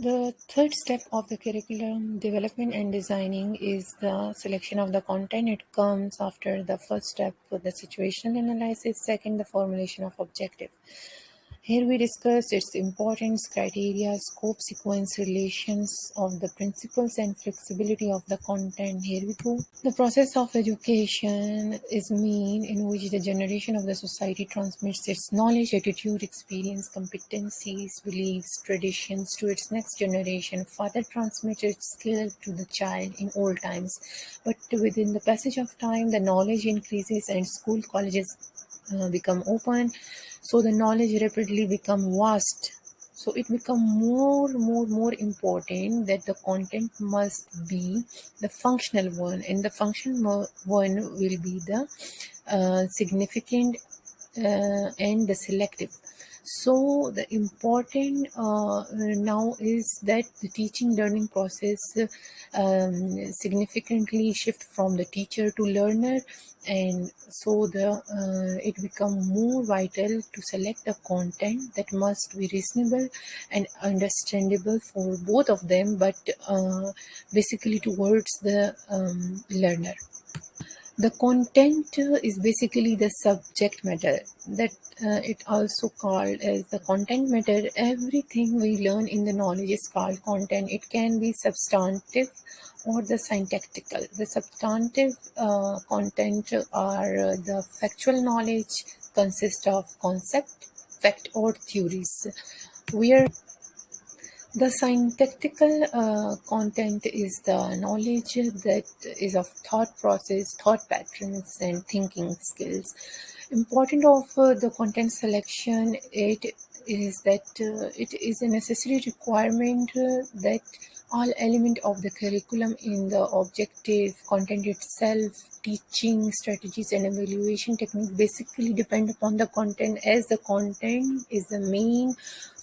The third step of the curriculum development and designing is the selection of the content. It comes after the first step with the situational analysis, second, the formulation of objective. Here we discuss its importance, criteria, scope, sequence, relations of the principles, and flexibility of the content. Here we go. The process of education is mean in which the generation of the society transmits its knowledge, attitude, experience, competencies, beliefs, traditions to its next generation. Father transmits its skill to the child in old times, but within the passage of time, the knowledge increases and school colleges become open, so the knowledge rapidly become vast, so it become more important that the content must be the functional one, and the functional one will be the significant and the selective. So the important now is that the teaching learning process significantly shift from the teacher to learner, and so the it become more vital to select a content that must be reasonable and understandable for both of them, but basically towards the learner. The content is basically the subject matter, that it also called as the content matter. Everything we learn in the knowledge is called content. It can be substantive or the syntactical. The substantive content are the factual knowledge, consist of concept, fact or theories, where the syntactical content is the knowledge that is of thought process, thought patterns, and thinking skills. Important of the content selection, it is that it is a necessary requirement that all element of the curriculum in the objective content itself, teaching strategies and evaluation technique basically depend upon the content, as the content is the main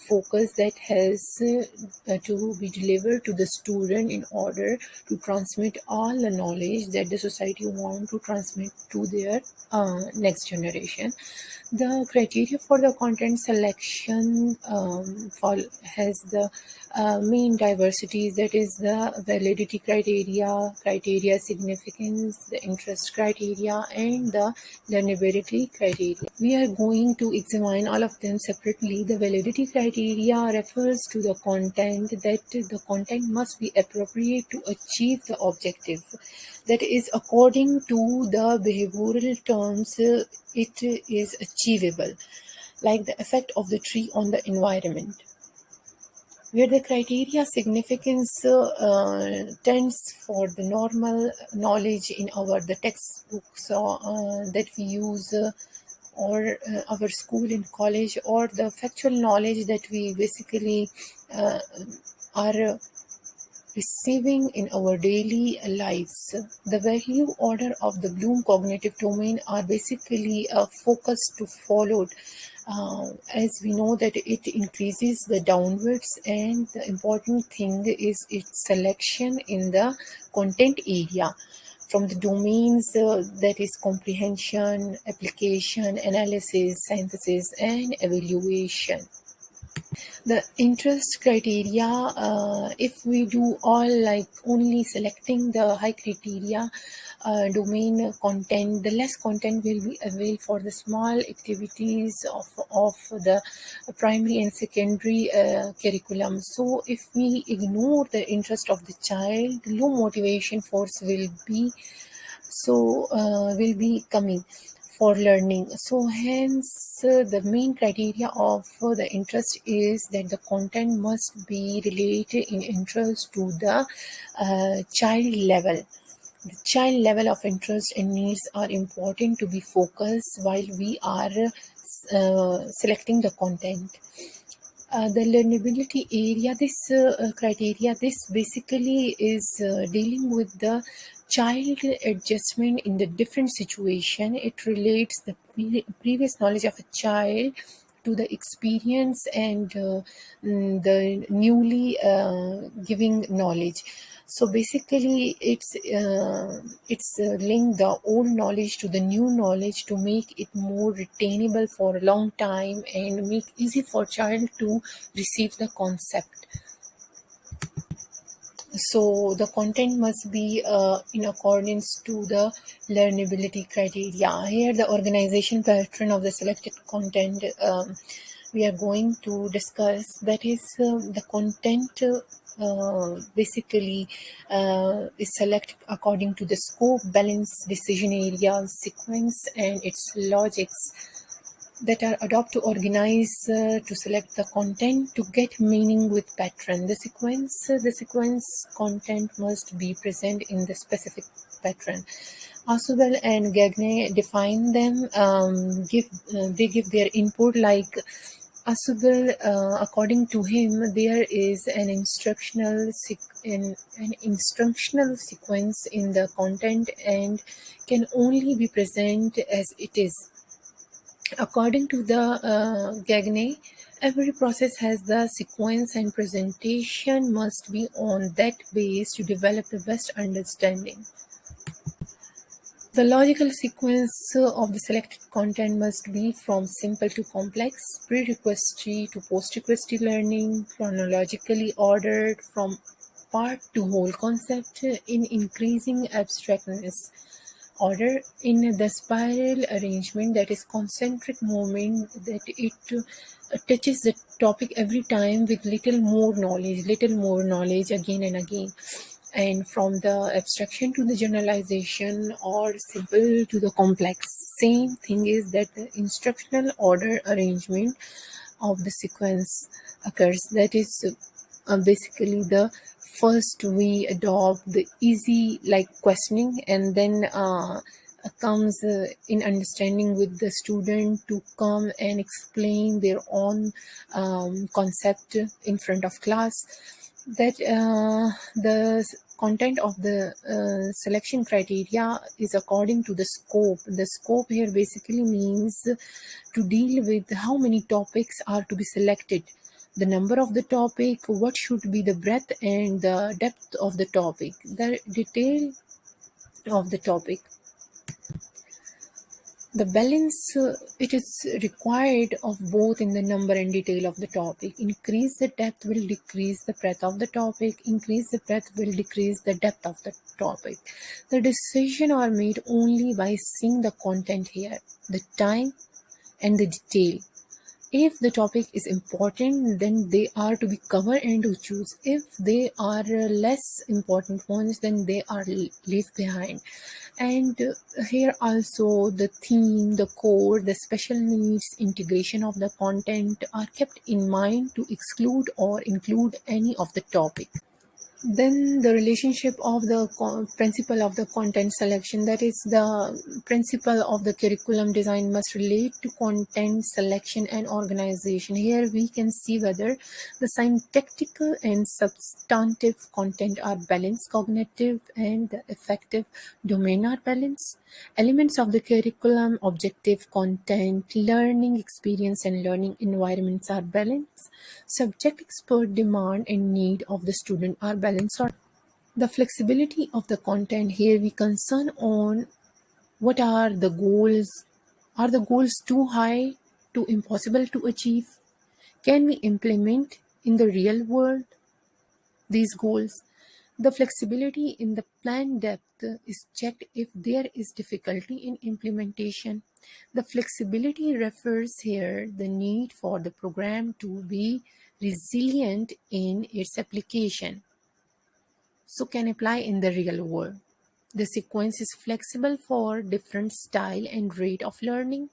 focus that has to be delivered to the student in order to transmit all the knowledge that the society want to transmit to their next generation. The criteria for the content selection has the main diversities, that is the validity criteria significance, the interest criteria, and the learnability criteria. We are going to examine all of them separately. The validity criteria refers to the content, that the content must be appropriate to achieve the objective, that is according to the behavioral terms it is achievable, like the effect of the tree on the environment, where the criteria significance tends for the normal knowledge in our the textbooks that we use, or our school and college, or the factual knowledge that we basically are receiving in our daily lives. The value order of the Bloom cognitive domain are basically a focus to followed, as we know that it increases the downwards, and the important thing is its selection in the content area from the domains that is comprehension, application, analysis, synthesis, and evaluation. The interest criteria, if we do all like only selecting the high criteria domain content, the less content will be available for the small activities of the primary and secondary curriculum. So if we ignore the interest of the child, low motivation force will be coming for learning. So hence the main criteria of the interest is that the content must be related in interest to the child level. The child level of interest and needs are important to be focused while we are selecting the content. The learnability area, this criteria, this basically is dealing with the child adjustment in the different situation. It relates the previous knowledge of a child to the experience and the newly giving knowledge. So basically, it's link the old knowledge to the new knowledge to make it more retainable for a long time and make easy for child to receive the concept. So the content must be in accordance to the learnability criteria. Here the organization pattern of the selected content we are going to discuss, that is the content basically is selected according to the scope, balance, decision areas, sequence and its logics that are adopted to organize to select the content to get meaning with pattern. The sequence content must be present in the specific pattern. Asubel and Gagne define them. They give their input like Asubel. According to him, there is an instructional sequence in the content and can only be present as it is. According to the Gagne, every process has the sequence and presentation must be on that base to develop the best understanding. The logical sequence of the selected content must be from simple to complex, pre-requesty to post-requesty learning, chronologically ordered from part to whole concept in increasing abstractness order in the spiral arrangement, that is concentric movement, that it touches the topic every time with little more knowledge again and again, and from the abstraction to the generalization or simple to the complex. Same thing is that the instructional order arrangement of the sequence occurs, that is basically the first we adopt the easy like questioning, and then comes in understanding with the student to come and explain their own concept in front of class. That the content of the selection criteria is according to the scope. The scope here basically means to deal with how many topics are to be selected, the number of the topic, what should be the breadth and the depth of the topic, the detail of the topic. The balance it is required of both in the number and detail of the topic. Increase the depth will decrease the breadth of the topic. Increase the breadth will decrease the depth of the topic. The decision are made only by seeing the content here, the time and the detail. If the topic is important, then they are to be covered and to choose. If they are less important ones, then they are left behind. And here also the theme, the core, the special needs, integration of the content are kept in mind to exclude or include any of the topic. Then the relationship of the principle of the content selection, that is the principle of the curriculum design must relate to content selection and organization. Here we can see whether the syntactic and substantive content are balanced, cognitive and effective domain are balanced. Elements of the curriculum, objective content, learning experience and learning environments are balanced. Subject, expert, demand and need of the student are balanced. Or the flexibility of the content, here we concern on what are the goals. Are the goals too high, too impossible to achieve? Can we implement in the real world these goals? The flexibility in the plan depth is checked if there is difficulty in implementation. The flexibility refers here the need for the program to be resilient in its application, so can apply in the real world. The sequence is flexible for different style and rate of learning.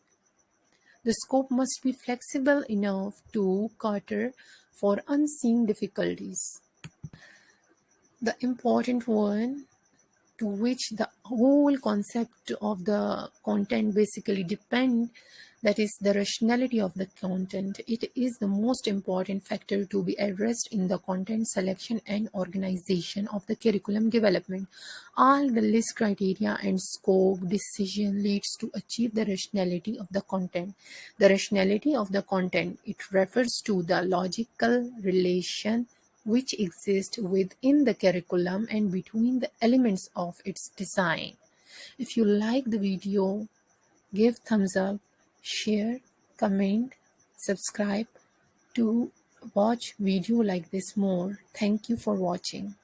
The scope must be flexible enough to cater for unseen difficulties. The important one to which the whole concept of the content basically depend, that is the rationality of the content. It is the most important factor to be addressed in the content selection and organization of the curriculum development. All the list criteria and scope decision leads to achieve the rationality of the content. The rationality of the content, it refers to the logical relation which exist within the curriculum and between the elements of its design. If you like the video, give thumbs up, share, comment, subscribe to watch video like this more. Thank you for watching.